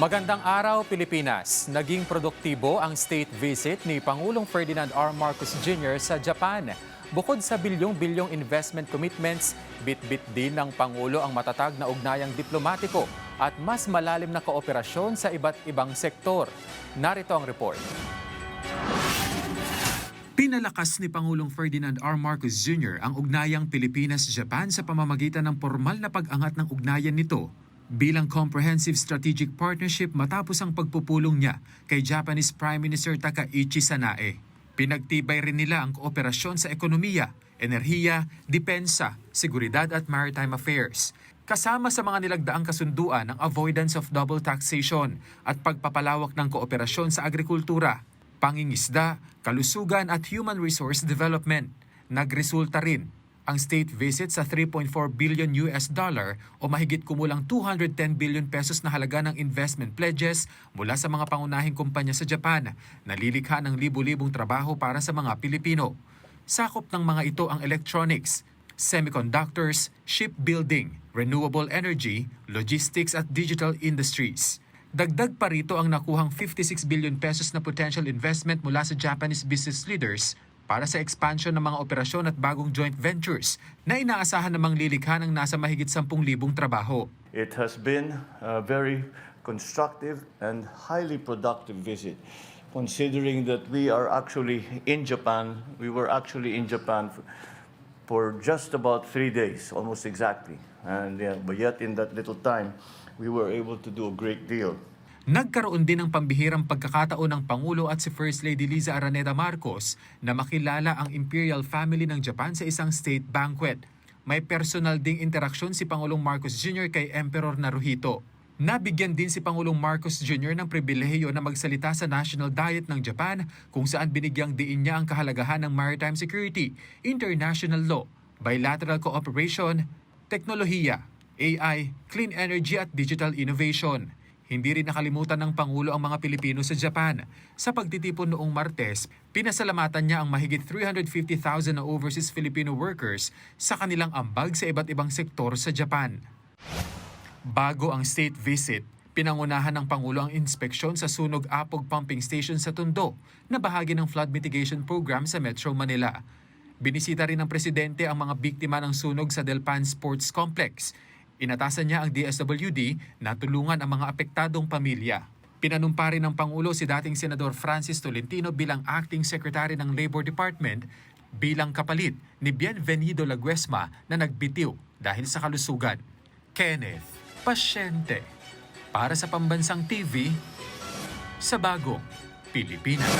Magandang araw, Pilipinas. Naging produktibo ang state visit ni Pangulong Ferdinand R. Marcos Jr. sa Japan. Bukod sa bilyong-bilyong investment commitments, bit-bit din ng Pangulo ang matatag na ugnayang diplomatiko at mas malalim na kooperasyon sa iba't ibang sektor. Narito ang report. Pinalakas ni Pangulong Ferdinand R. Marcos Jr. ang ugnayang Pilipinas-Japan sa pamamagitan ng formal na pag-angat ng ugnayan nito bilang comprehensive strategic partnership matapos ang pagpupulong niya kay Japanese Prime Minister Takaichi Sanae. Pinagtibay rin nila ang kooperasyon sa ekonomiya, enerhiya, depensa, seguridad at maritime affairs. Kasama sa mga nilagdaang kasunduan ang avoidance of double taxation at pagpapalawak ng kooperasyon sa agrikultura, pangingisda, kalusugan at human resource development. Nagresulta rin ang state visit sa $3.4 billion o mahigit kumulang 210 billion pesos na halaga ng investment pledges mula sa mga pangunahing kumpanya sa Japan na lilikha ng libu-libong trabaho para sa mga Pilipino. Sakop ng mga ito ang electronics, semiconductors, shipbuilding, renewable energy, logistics at digital industries. Dagdag pa rito ang nakuhang 56 billion pesos na potential investment mula sa Japanese business leaders para sa expansion ng mga operasyon at bagong joint ventures na inaasahan namang lilikha ng nasa mahigit 10,000 trabaho. It has been a very constructive and highly productive visit, considering that we were actually in Japan for just about 3 days, almost exactly. But yet in that little time, we were able to do a great deal. Nagkaroon din ng pambihirang pagkakataon ng Pangulo at si First Lady Liza Araneta Marcos na makilala ang imperial family ng Japan sa isang state banquet. May personal ding interaksyon si Pangulong Marcos Jr. kay Emperor Naruhito. Nabigyan din si Pangulong Marcos Jr. ng pribilehiyo na magsalita sa National Diet ng Japan kung saan binigyang diin niya ang kahalagahan ng maritime security, international law, bilateral cooperation, teknolohiya, AI, clean energy at digital innovation. Hindi rin nakalimutan ng Pangulo ang mga Pilipino sa Japan. Sa pagtitipon noong Martes, pinasalamatan niya ang mahigit 350,000 na overseas Filipino workers sa kanilang ambag sa iba't ibang sektor sa Japan. Bago ang state visit, pinangunahan ng Pangulo ang inspeksyon sa Sunog Apog Pumping Station sa Tondo na bahagi ng flood mitigation program sa Metro Manila. Binisita rin ng Presidente ang mga biktima ng sunog sa Delpan Sports Complex. Inatasan niya ang DSWD na tulungan ang mga apektadong pamilya. Pinanumpa rin ng Pangulo si dating Senador Francis Tolentino bilang Acting Secretary ng Labor Department bilang kapalit ni Bienvenido Laguesma na nagbitiw dahil sa kalusugan. Kenneth Pasyente para sa Pambansang TV sa Bagong Pilipinas.